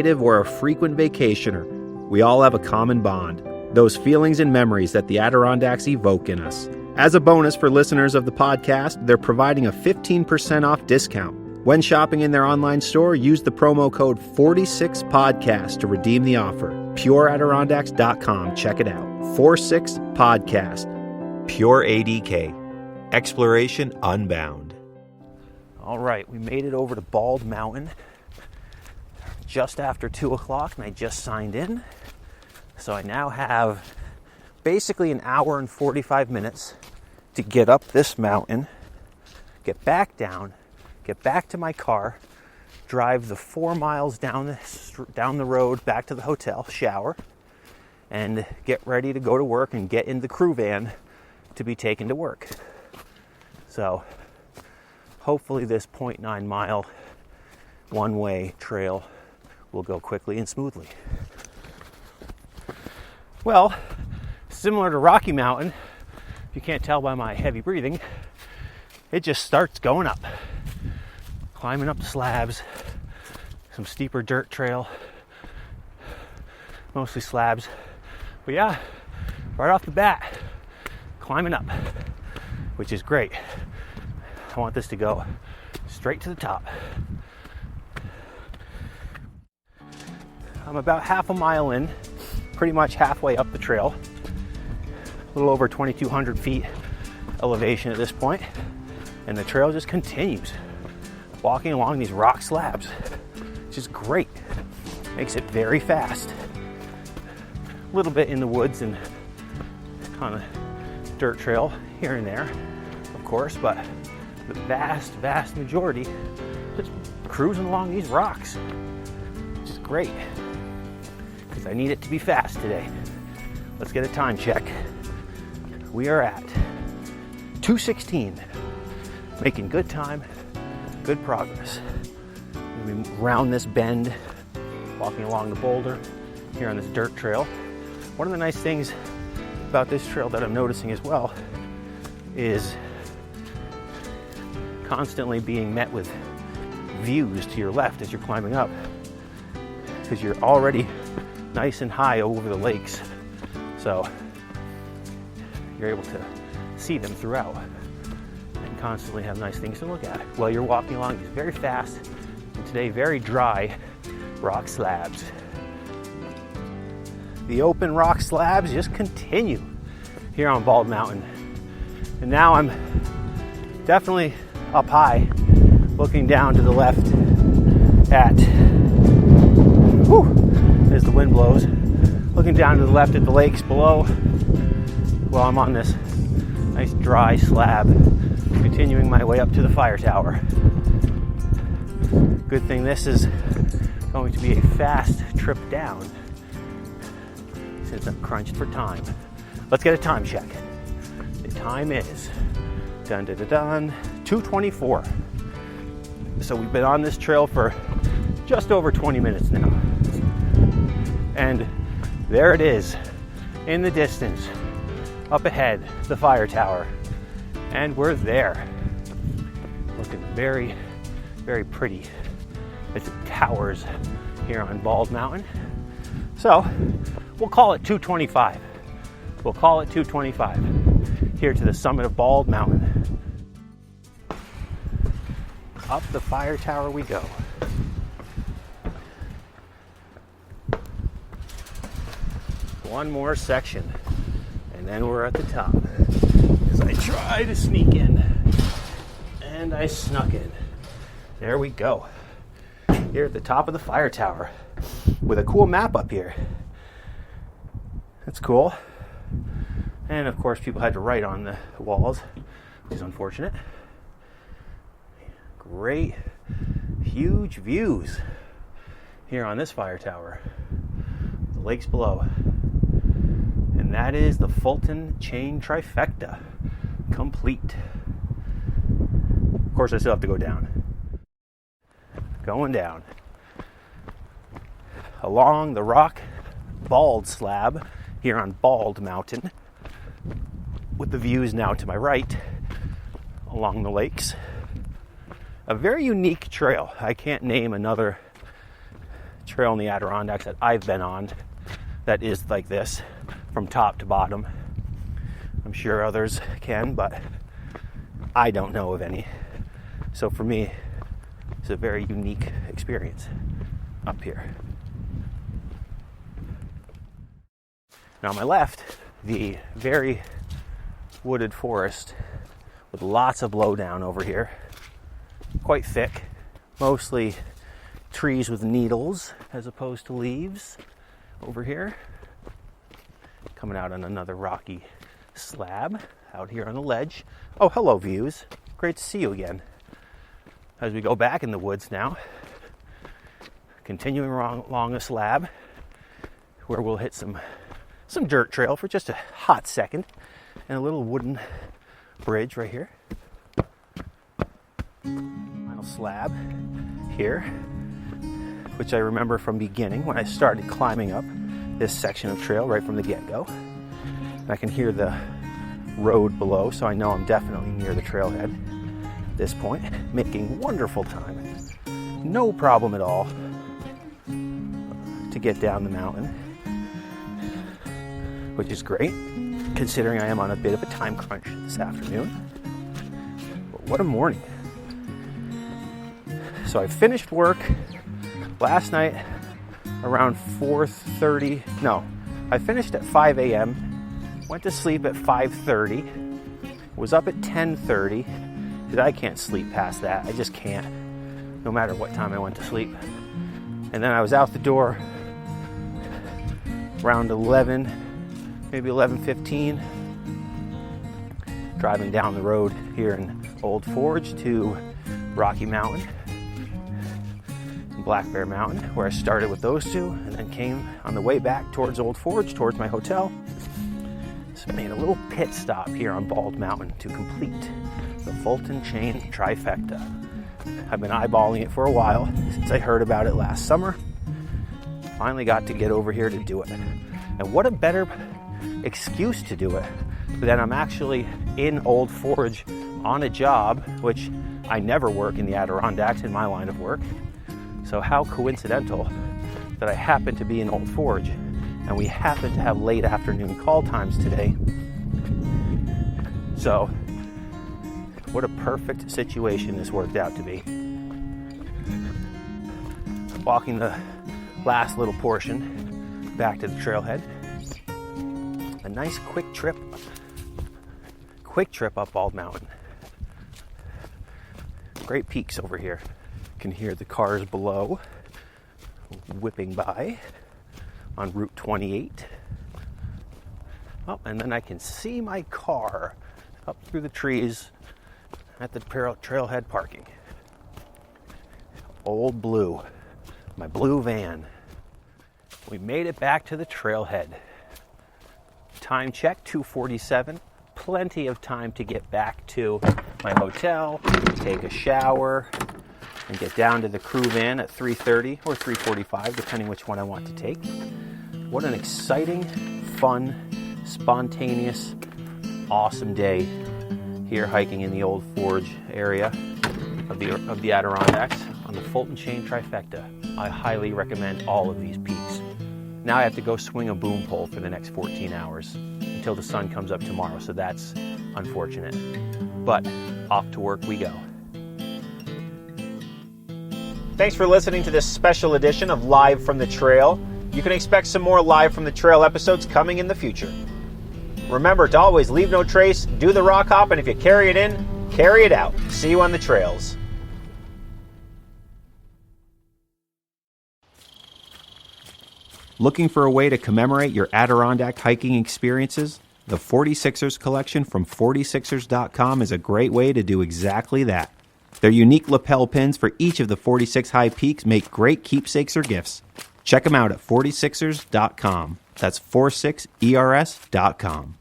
or a frequent vacationer, we all have a common bond, those feelings and memories that the Adirondacks evoke in us. As a bonus for listeners of the podcast, they're providing a 15% off discount. When shopping in their online store, use the promo code 46podcast to redeem the offer. PureAdirondacks.com. Check it out. 46podcast. Pure ADK. Exploration Unbound. All right, we made it over to Bald Mountain just after 2 o'clock, and I just signed in. So I now have basically an hour and 45 minutes to get up this mountain, get back down, get back to my car, drive the 4 miles down the road back to the hotel, shower, and get ready to go to work and get in the crew van to be taken to work. So hopefully this 0.9 mile one-way trail will go quickly and smoothly. Well, similar to Rocky Mountain, if you can't tell by my heavy breathing, it just starts going up. Climbing up the slabs, some steeper dirt trail, mostly slabs. But yeah, right off the bat, climbing up, which is great. I want this to go straight to the top. I'm about half a mile in, pretty much halfway up the trail. A little over 2,200 feet elevation at this point, and the trail just continues. Walking along these rock slabs, which is great. Makes it very fast. A little bit in the woods and on a dirt trail here and there, of course, but the vast majority just cruising along these rocks, which is great. Because I need it to be fast today. Let's get a time check. We are at 2:16, making good time, good progress. We round this bend, walking along the boulder here on this dirt trail. One of the nice things about this trail that I'm noticing as well is constantly being met with views to your left as you're climbing up, because you're already nice and high over the lakes, so you're able to see them throughout and constantly have nice things to look at while you're walking along these very fast and today very dry rock slabs. The open rock slabs just continue here on Bald Mountain, and now I'm definitely up high looking down to the left at as the wind blows, looking down to the left at the lakes below while I'm on this nice dry slab, continuing my way up to the fire tower. Good thing this is going to be a fast trip down since I'm crunched for time. Let's get a time check. The time is 2:24. So we've been on this trail for just over 20 minutes now. And there it is, in the distance, up ahead, the fire tower. And we're there. Looking very, very pretty as it towers here on Bald Mountain. So, we'll call it 2:25. We'll call it 2:25 here to the summit of Bald Mountain. Up the fire tower we go. One more section, and then we're at the top. As I try to sneak in, and I snuck in. There we go. Here at the top of the fire tower, with a cool map up here. That's cool. And of course, people had to write on the walls, which is unfortunate. Great, huge views here on this fire tower. The lakes below. And that is the Fulton Chain Trifecta, complete. Of course, I still have to go down. Going down. Along the rock bald slab here on Bald Mountain, with the views now to my right along the lakes. A very unique trail. I can't name another trail in the Adirondacks that I've been on that is like this from top to bottom. I'm sure others can, but I don't know of any. So for me, it's a very unique experience up here. Now on my left, the very wooded forest with lots of blowdown over here. Quite thick, mostly trees with needles as opposed to leaves over here. Coming out on another rocky slab out here on the ledge. Oh, hello views. Great to see you again. As we go back in the woods now, continuing along a slab where we'll hit some dirt trail for just a hot second and a little wooden bridge right here. Final slab here, which I remember from beginning when I started climbing up this section of trail right from the get-go. I can hear the road below, so I know I'm definitely near the trailhead at this point, making wonderful time. No problem at all to get down the mountain, which is great, considering I am on a bit of a time crunch this afternoon. But what a morning. So I finished work last night around 4:30. No, I finished at 5 a.m., went to sleep at 5:30, was up at 10:30, because I can't sleep past that. I just can't, no matter what time I went to sleep. And then I was out the door around 11, maybe 11:15, driving down the road here in Old Forge to Rocky Mountain, Black Bear Mountain, where I started with those two, and then came on the way back towards Old Forge, towards my hotel. So I made a little pit stop here on Bald Mountain to complete the Fulton Chain Trifecta. I've been eyeballing it for a while since I heard about it last summer. Finally got to get over here to do it. And what a better excuse to do it than I'm actually in Old Forge on a job, which I never work in the Adirondacks in my line of work. So how coincidental that I happen to be in Old Forge and we happen to have late afternoon call times today. So what a perfect situation this worked out to be. Walking the last little portion back to the trailhead. A nice quick trip up Bald Mountain. Great peaks over here. Can hear the cars below whipping by on Route 28. Oh, and then I can see my car up through the trees at the trailhead parking. Old Blue, my blue van. We made it back to the trailhead. Time check, 2:47. Plenty of time to get back to my hotel, take a shower, and get down to the crew van at 3:30 or 3:45, depending which one I want to take. What an exciting, fun, spontaneous, awesome day here hiking in the Old Forge area of the Adirondacks on the Fulton Chain Trifecta. I highly recommend all of these peaks. Now I have to go swing a boom pole for the next 14 hours until the sun comes up tomorrow, so that's unfortunate. But off to work we go. Thanks for listening to this special edition of Live from the Trail. You can expect some more Live from the Trail episodes coming in the future. Remember to always leave no trace, do the rock hop, and if you carry it in, carry it out. See you on the trails. Looking for a way to commemorate your Adirondack hiking experiences? The 46ers collection from 46ers.com is a great way to do exactly that. Their unique lapel pins for each of the 46 high peaks make great keepsakes or gifts. Check them out at 46ers.com. That's 46ers.com.